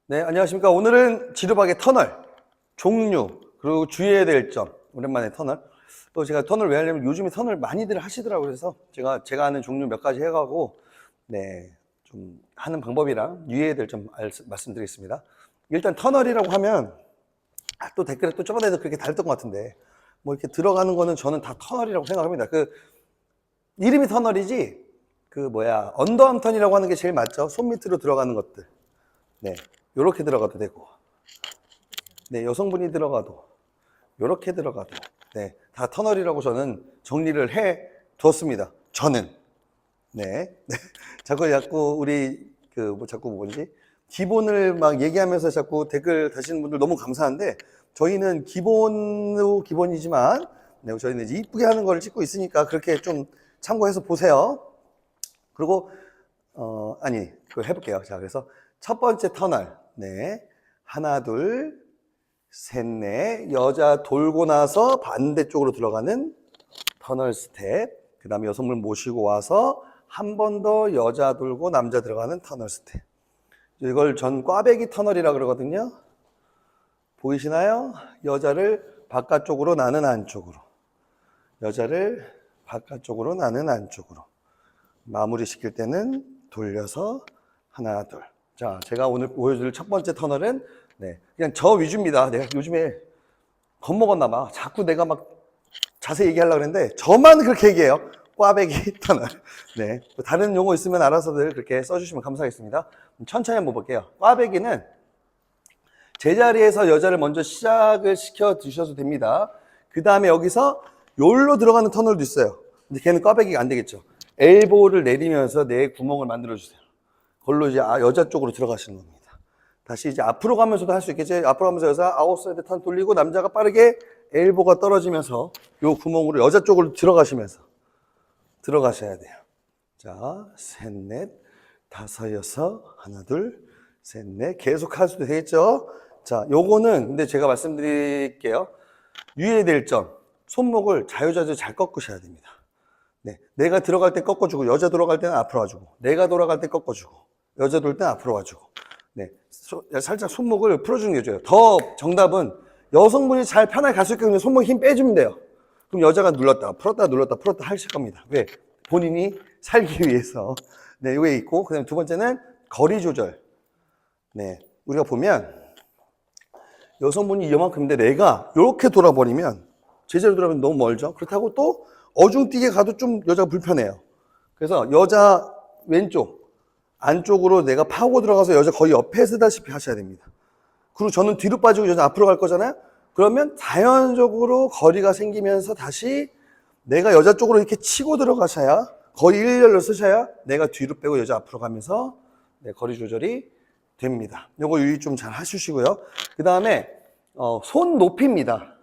네, 안녕하십니까. 오늘은 지루박의 터널, 종류, 그리고 주의해야 될 점. 오랜만에 터널. 또 제가 터널 왜 하려면 요즘에 터널 많이들 하시더라고요. 그래서 제가 아는 종류 몇 가지 해가고, 네, 좀 하는 방법이랑 유의해야 될 점 말씀드리겠습니다. 일단 터널이라고 하면, 또 댓글에 또 저번에도 그렇게 달렸던 것 같은데, 뭐 이렇게 들어가는 거는 저는 다 터널이라고 생각합니다. 이름이 터널이지, 언더암 턴이라고 하는 게 제일 맞죠? 손 밑으로 들어가는 것들. 네, 요렇게 들어가도 되고, 네, 여성분이 들어가도, 요렇게 들어가도, 네, 다 터널이라고 저는 정리를 해 두었습니다. 저는. 네. 네. 자꾸 우리, 기본을 막 얘기하면서 자꾸 댓글 다시는 분들 너무 감사한데, 저희는 기본도 기본이지만, 네, 저희는 이제 이쁘게 하는 거를 찍고 있으니까 그렇게 좀 참고해서 보세요. 그리고, 그걸 해볼게요. 자, 그래서 첫 번째 터널. 네. 하나, 둘, 셋, 넷. 여자 돌고 나서 반대쪽으로 들어가는 터널 스텝. 그 다음에 여성분 모시고 와서 한 번 더 여자 돌고 남자 들어가는 터널 스텝. 이걸 전 꽈배기 터널이라 그러거든요. 보이시나요? 여자를 바깥쪽으로 나는 안쪽으로. 여자를 바깥쪽으로 나는 안쪽으로. 마무리 시킬 때는 돌려서 하나, 둘. 자, 제가 오늘 보여줄 첫 번째 터널은 네, 그냥 저 위주입니다. 내가 요즘에 겁먹었나 봐. 자꾸 내가 막 자세히 얘기하려고 그랬는데 저만 그렇게 얘기해요. 꽈배기 터널. 네, 다른 용어 있으면 알아서들 그렇게 써주시면 감사하겠습니다. 천천히 한번 볼게요. 꽈배기는 제자리에서 여자를 먼저 시작을 시켜 주셔도 됩니다. 그 다음에 여기서 요로 들어가는 터널도 있어요. 근데 걔는 꽈배기가 안 되겠죠. 엘보를 내리면서 내 구멍을 만들어 주세요. 그걸로 이제 여자 쪽으로 들어가시는 겁니다. 다시 이제 앞으로 가면서도 할 수 있겠지. 앞으로 가면서 여자 아웃사이드 턴 돌리고 남자가 빠르게 엘보가 떨어지면서 요 구멍으로 여자 쪽으로 들어가시면서 들어가셔야 돼요. 자, 셋, 넷, 다섯, 여섯, 하나, 둘, 셋, 넷. 계속 할 수도 되겠죠. 자, 요거는 근데 제가 말씀드릴게요. 유의해야 될 점. 손목을 자유자재 잘 꺾으셔야 됩니다. 네, 내가 들어갈 때 꺾어주고 여자 돌아갈 때는 앞으로 와주고 내가 돌아갈 때 꺾어주고 여자 돌 때는 앞으로 와주고 네, 살짝 손목을 풀어주는 게 좋아요. 더 정답은 여성분이 잘 편하게 갈 수 있게 그냥 손목 힘 빼주면 돼요. 그럼 여자가 눌렀다 풀었다 눌렀다 풀었다 하실 겁니다. 왜? 본인이 살기 위해서. 네, 이게 있고 그 다음에 두 번째는 거리 조절. 네, 우리가 보면 여성분이 이만큼인데 내가 이렇게 돌아버리면 제자리로 돌아가면 너무 멀죠. 그렇다고 또 어중뛰게 가도 좀 여자가 불편해요. 그래서 여자 왼쪽 안쪽으로 내가 파고 들어가서 여자 거의 옆에 서다시피 하셔야 됩니다. 그리고 저는 뒤로 빠지고 여자 앞으로 갈 거잖아요. 그러면 자연적으로 거리가 생기면서 다시 내가 여자 쪽으로 이렇게 치고 들어가셔야 거의 일렬로 쓰셔야 내가 뒤로 빼고 여자 앞으로 가면서 네, 거리 조절이 됩니다. 요거 유의 좀 잘 하시고요. 그 다음에 손 높이입니다.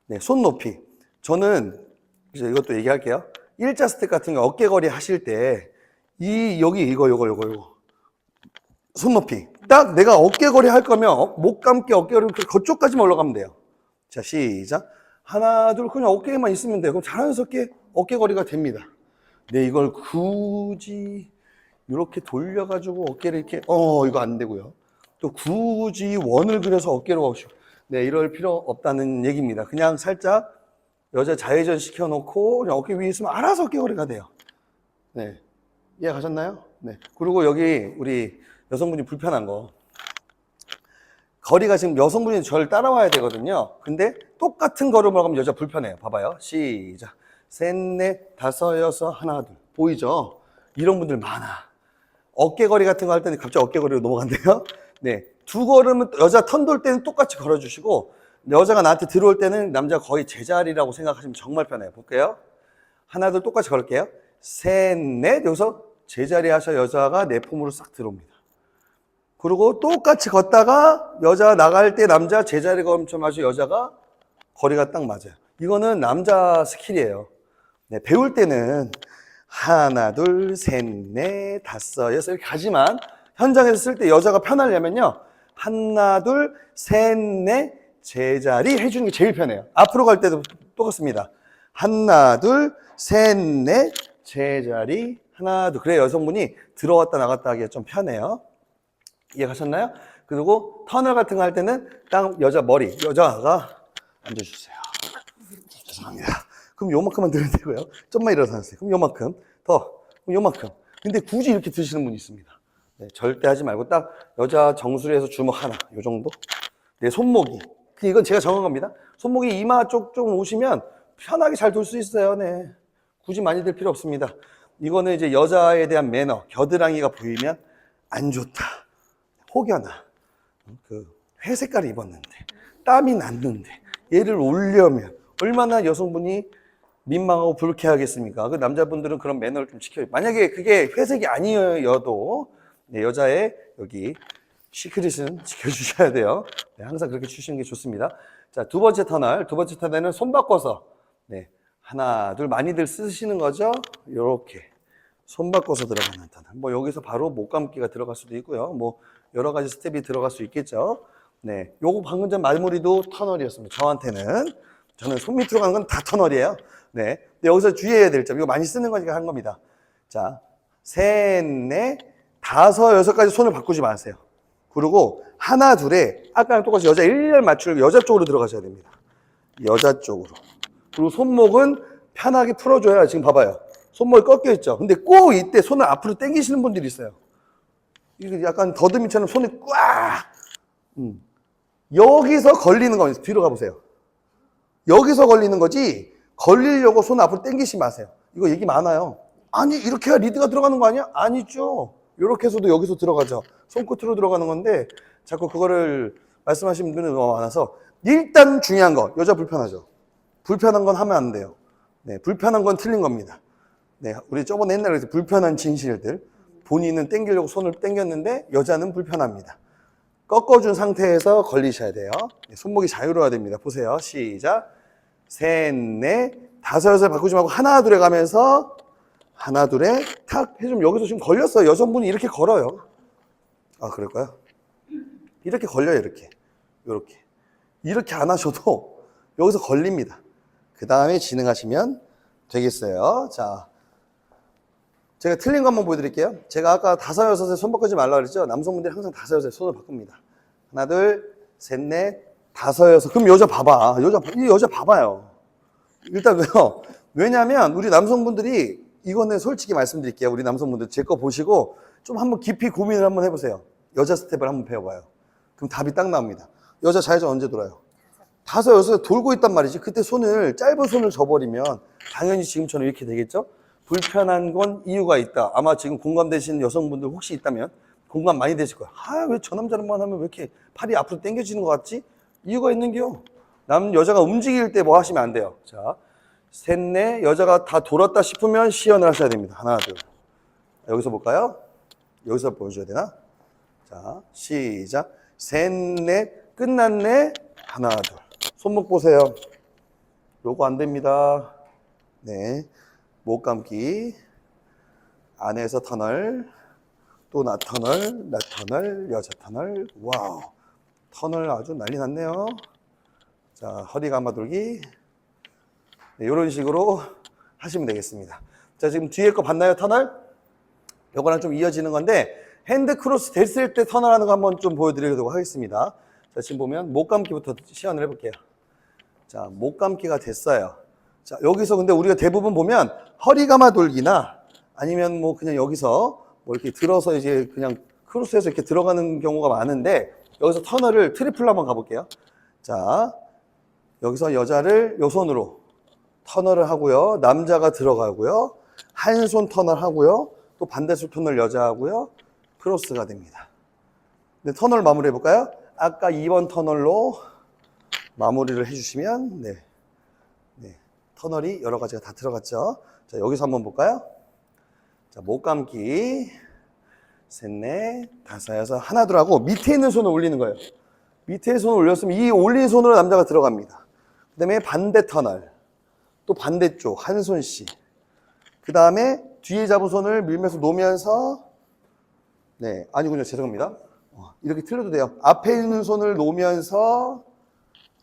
네, 손 높이. 저는 이제 이것도 얘기할게요. 일자 스텝 같은 거 어깨거리 하실 때 여기 이거 손 높이 딱 내가 어깨거리 할 거면 목 감기 어깨거리 그쪽까지만 올라가면 돼요. 자, 시작. 하나 둘 그냥 어깨에만 있으면 돼요. 그럼 자연스럽게 어깨거리가 됩니다. 네, 이걸 굳이 이렇게 돌려가지고 어깨를 이렇게 이거 안 되고요. 또 굳이 원을 그려서 어깨로 가시고 네, 이럴 필요 없다는 얘기입니다. 그냥 살짝 여자 좌회전 시켜놓고 그냥 어깨 위에 있으면 알아서 어깨거리가 돼요. 네, 이해 가셨나요? 네. 그리고 여기 우리 여성분이 불편한 거 거리가 지금 여성분이 저를 따라와야 되거든요. 근데 똑같은 걸음을 하면 여자 불편해요. 봐봐요. 시작. 셋, 넷, 다섯, 여섯, 하나, 둘. 보이죠? 이런 분들 많아. 어깨거리 같은 거 할 때는 갑자기 어깨거리로 넘어간대요. 네. 두 걸음은 여자 턴 돌 때는 똑같이 걸어주시고 여자가 나한테 들어올 때는 남자가 거의 제자리라고 생각하시면 정말 편해요. 볼게요. 하나, 둘 똑같이 걸을게요. 셋, 넷. 여기서 제자리 하셔 여자가 내 품으로 싹 들어옵니다. 그리고 똑같이 걷다가 여자 나갈 때 남자 제자리 걸음처럼 하셔 여자가 거리가 딱 맞아요. 이거는 남자 스킬이에요. 네, 배울 때는 하나, 둘, 셋, 넷, 다섯, 여섯 이렇게 가지만 현장에서 쓸 때 여자가 편하려면요. 하나, 둘, 셋, 넷, 제자리 해주는 게 제일 편해요. 앞으로 갈 때도 똑같습니다. 하나, 둘, 셋, 넷, 제자리, 하나, 둘. 그래야 여성분이 들어왔다 나갔다 하기가 좀 편해요. 이해가셨나요? 그리고 터널 같은 거 할 때는 딱 여자가 앉아주세요. 죄송합니다. 그럼 요만큼만 들면 되고요. 좀만 일어나세요. 그럼 요만큼, 그럼 요만큼. 근데 굳이 이렇게 드시는 분이 있습니다. 네, 절대 하지 말고 딱 여자 정수리에서 주먹 하나, 요 정도. 네, 손목이. 이건 제가 정한 겁니다. 손목이 이마 쪽 좀 오시면 편하게 잘 돌 수 있어요. 네. 굳이 많이 들 필요 없습니다. 이거는 이제 여자에 대한 매너, 겨드랑이가 보이면 안 좋다. 혹여나 그 회색깔을 입었는데 땀이 났는데 얘를 올려면 얼마나 여성분이 민망하고 불쾌하겠습니까? 그 남자분들은 그런 매너를 좀 지켜요. 만약에 그게 회색이 아니어도 네, 여자의 여기 시크릿은 지켜주셔야 돼요. 네, 항상 그렇게 주시는 게 좋습니다. 자, 두 번째 터널은 손 바꿔서 네, 하나, 둘 많이들 쓰시는 거죠? 요렇게 손 바꿔서 들어가는 터널. 뭐 여기서 바로 목 감기가 들어갈 수도 있고요. 뭐 여러 가지 스텝이 들어갈 수 있겠죠. 네, 요거 방금 전 마무리도 터널이었습니다. 저는 손 밑으로 가는 건 다 터널이에요. 네, 근데 여기서 주의해야 될 점, 이거 많이 쓰는 거니까 한 겁니다. 자, 셋, 넷, 다섯, 여섯까지 손을 바꾸지 마세요. 그리고 하나, 둘에 아까랑 똑같이 여자 일렬 맞추려고 여자 쪽으로 들어가셔야 됩니다. 여자 쪽으로. 그리고 손목은 편하게 풀어줘야, 지금 봐봐요. 손목이 꺾여 있죠. 근데 꼭 이때 손을 앞으로 당기시는 분들이 있어요. 이게 약간 더듬이처럼 손이 꽉. 여기서 걸리는 겁니다. 뒤로 가보세요. 여기서 걸리는 거지, 걸리려고 손 앞으로 당기지 마세요. 이거 얘기 많아요. 아니, 이렇게 해야 리드가 들어가는 거 아니야? 아니죠. 이렇게 해서도 여기서 들어가죠. 손끝으로 들어가는 건데, 자꾸 그거를 말씀하시는 분들이 너무 많아서, 일단 중요한 거, 여자 불편하죠. 불편한 건 하면 안 돼요. 네, 불편한 건 틀린 겁니다. 네, 우리 저번에 옛날에 그래서 불편한 진실들, 본인은 당기려고 손을 당겼는데, 여자는 불편합니다. 꺾어준 상태에서 걸리셔야 돼요. 네, 손목이 자유로워야 됩니다. 보세요. 시작. 셋, 넷, 다섯, 여섯 바꾸지 말고 하나, 둘에 가면서 하나, 둘에 탁 해주면 여기서 지금 걸렸어요. 여성분이 이렇게 걸어요. 아, 그럴까요? 이렇게 걸려요. 이렇게 안 하셔도 여기서 걸립니다. 그 다음에 진행하시면 되겠어요. 자, 제가 틀린 거 한번 보여드릴게요. 제가 아까 다섯, 여섯에 손 바꾸지 말라고 그랬죠? 남성분들이 항상 다섯, 여섯에 손을 바꿉니다. 하나, 둘, 셋, 넷, 다섯, 여섯. 그럼 여자 봐봐. 여자 봐봐요. 일단 왜요? 왜냐면 우리 남성분들이, 이거는 솔직히 말씀드릴게요. 우리 남성분들 제 거 보시고 좀 한번 깊이 고민을 한번 해보세요. 여자 스텝을 한번 배워봐요. 그럼 답이 딱 나옵니다. 여자 좌회전 언제 돌아요? 다섯, 여섯에 돌고 있단 말이지. 그때 짧은 손을 줘버리면 당연히 지금처럼 이렇게 되겠죠? 불편한 건 이유가 있다. 아마 지금 공감되시는 여성분들 혹시 있다면 공감 많이 되실 거예요. 아, 왜 저 남자랑만 하면 왜 이렇게 팔이 앞으로 당겨지는 것 같지? 이유가 있는겨. 여자가 움직일 때 뭐 하시면 안 돼요. 자, 셋, 넷, 여자가 다 돌았다 싶으면 시연을 하셔야 됩니다. 하나, 둘. 여기서 볼까요? 여기서 보여줘야 되나? 자, 시작. 셋, 넷, 끝났네. 하나, 둘. 손목 보세요. 요거 안 됩니다. 네. 목 감기. 안에서 터널. 또 나 터널, 여자 터널. 와우. 터널 아주 난리 났네요. 자, 허리 감아 돌기. 네, 이런 식으로 하시면 되겠습니다. 자, 지금 뒤에 거 봤나요, 터널? 요거랑 좀 이어지는 건데, 핸드 크로스 됐을 때 터널 하는 거 한번 좀 보여드리도록 하겠습니다. 자, 지금 보면 목 감기부터 시연을 해볼게요. 자, 목 감기가 됐어요. 자, 여기서 근데 우리가 대부분 보면 허리 감아 돌기나 아니면 뭐 그냥 여기서 뭐 이렇게 들어서 이제 그냥 크로스해서 이렇게 들어가는 경우가 많은데, 여기서 터널을 트리플로 한번 가볼게요. 자, 여기서 여자를 요 손으로 터널을 하고요. 남자가 들어가고요. 한 손 터널 하고요. 또 반대손 터널 여자 하고요. 크로스가 됩니다. 네, 터널 마무리 해볼까요? 아까 2번 터널로 마무리를 해주시면, 네. 터널이 여러 가지가 다 들어갔죠. 자, 여기서 한번 볼까요? 자, 목 감기. 셋, 넷, 다섯, 여섯, 하나, 둘 하고 밑에 있는 손을 올리는 거예요. 밑에 손을 올렸으면 이 올린 손으로 남자가 들어갑니다. 그 다음에 반대 터널. 또 반대쪽 한 손씩. 그 다음에 뒤에 잡은 손을 밀면서 놓으면서, 네, 아니군요. 죄송합니다. 이렇게 틀려도 돼요. 앞에 있는 손을 놓으면서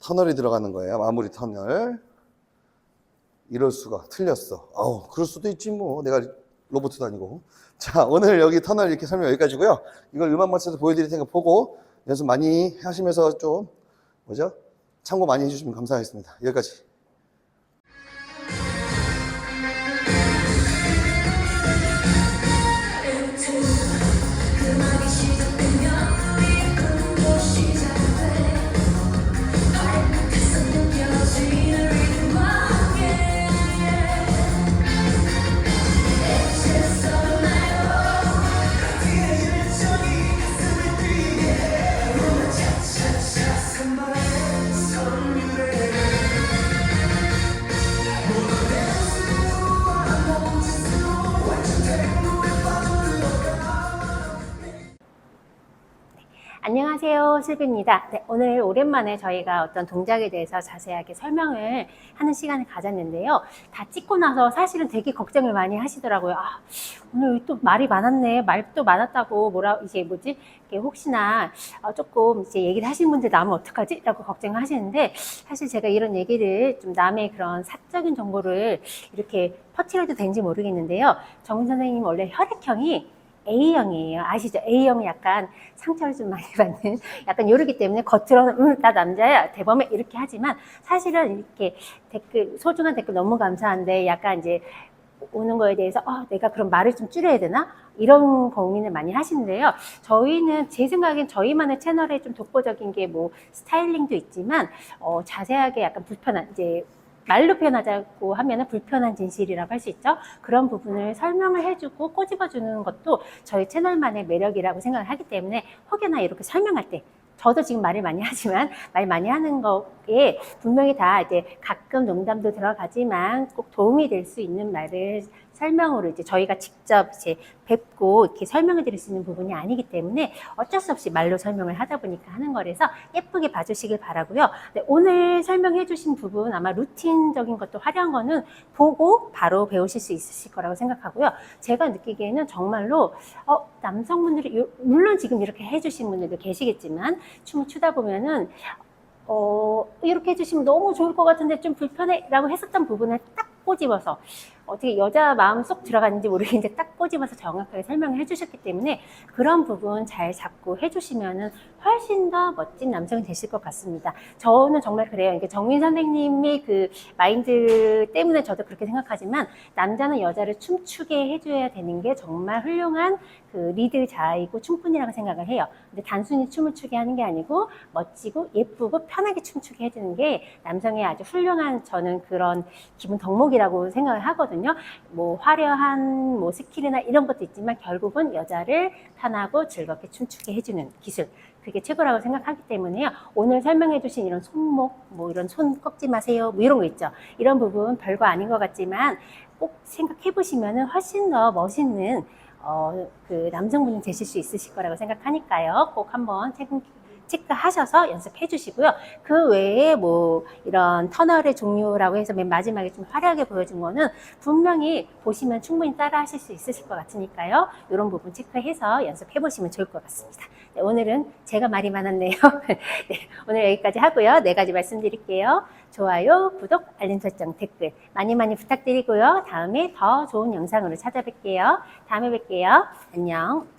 터널이 들어가는 거예요. 마무리 터널. 이럴 수가. 틀렸어. 그럴 수도 있지 뭐. 내가 로봇도 아니고. 자, 오늘 여기 터널 이렇게 설명 여기까지고요. 이걸 음악 맞춰서 보여드릴 테니까 보고 연습 많이 하시면서 좀 참고 많이 해주시면 감사하겠습니다. 여기까지. 안녕하세요, 슬비입니다. 네, 오늘 오랜만에 저희가 어떤 동작에 대해서 자세하게 설명을 하는 시간을 가졌는데요. 다 찍고 나서 사실은 되게 걱정을 많이 하시더라고요. 아, 오늘 또 말이 많았네. 말도 많았다고 이게 혹시나 조금 이제 얘기를 하시는 분들 나면 어떡하지? 라고 걱정을 하시는데, 사실 제가 이런 얘기를 좀 남의 그런 사적인 정보를 이렇게 퍼뜨려도 되는지 모르겠는데요. 정은 선생님 원래 혈액형이 A형이에요. 아시죠? A형은 약간 상처를 좀 많이 받는 약간 요르기 때문에 겉으로는 나 남자야 대범해 이렇게 하지만 사실은 이렇게 소중한 댓글 너무 감사한데 약간 이제 오는 거에 대해서 내가 그럼 말을 좀 줄여야 되나? 이런 고민을 많이 하시는데요. 저희는 제 생각엔 저희만의 채널에 좀 독보적인 게 뭐 스타일링도 있지만 자세하게 약간 불편한 이제 말로 표현하자고 하면은 불편한 진실이라고 할 수 있죠. 그런 부분을 설명을 해주고 꼬집어주는 것도 저희 채널만의 매력이라고 생각을 하기 때문에 혹여나 이렇게 설명할 때 저도 지금 말을 많이 하지만 말 많이 하는 거에 분명히 다 이제 가끔 농담도 들어가지만 꼭 도움이 될 수 있는 말을 설명으로 이제 저희가 직접 이제 뵙고 이렇게 설명을 드릴 수 있는 부분이 아니기 때문에 어쩔 수 없이 말로 설명을 하다 보니까 하는 거라서 예쁘게 봐주시길 바라고요. 네, 오늘 설명해 주신 부분 아마 루틴적인 것도 화려한 거는 보고 바로 배우실 수 있으실 거라고 생각하고요. 제가 느끼기에는 정말로 남성분들이 물론 지금 이렇게 해주신 분들도 계시겠지만 춤을 추다 보면은 이렇게 해주시면 너무 좋을 것 같은데 좀 불편해 라고 했었던 부분을 딱 꼬집어서 어떻게 여자 마음 쏙 들어갔는지 모르겠는데 딱 꼬집어서 정확하게 설명을 해주셨기 때문에 그런 부분 잘 잡고 해주시면은 훨씬 더 멋진 남성이 되실 것 같습니다. 저는 정말 그래요. 이게 정민 선생님의 그 마인드 때문에 저도 그렇게 생각하지만 남자는 여자를 춤추게 해줘야 되는 게 정말 훌륭한 그 리드자이고 춤꾼이라고 생각을 해요. 근데 단순히 춤을 추게 하는 게 아니고 멋지고 예쁘고 편하게 춤추게 해주는 게 남성의 아주 훌륭한 저는 그런 기본 덕목이라고 생각을 하거든요. 뭐 화려한 뭐 스킬이나 이런 것도 있지만 결국은 여자를 편하고 즐겁게 춤추게 해주는 기술 그게 최고라고 생각하기 때문에요. 오늘 설명해 주신 이런 손목 뭐 이런 손 꺾지 마세요 뭐 이런 거 있죠. 이런 부분 별거 아닌 것 같지만 꼭 생각해 보시면은 훨씬 더 멋있는 그 남성분이 되실 수 있으실 거라고 생각하니까요. 꼭 한번 체크하셔서 연습해 주시고요. 그 외에 뭐 이런 터널의 종류라고 해서 맨 마지막에 좀 화려하게 보여준 거는 분명히 보시면 충분히 따라 하실 수 있으실 것 같으니까요. 이런 부분 체크해서 연습해 보시면 좋을 것 같습니다. 네, 오늘은 제가 말이 많았네요. 네, 오늘 여기까지 하고요. 4가지 말씀드릴게요. 좋아요, 구독, 알림 설정, 댓글 많이 많이 부탁드리고요. 다음에 더 좋은 영상으로 찾아뵐게요. 다음에 뵐게요. 안녕.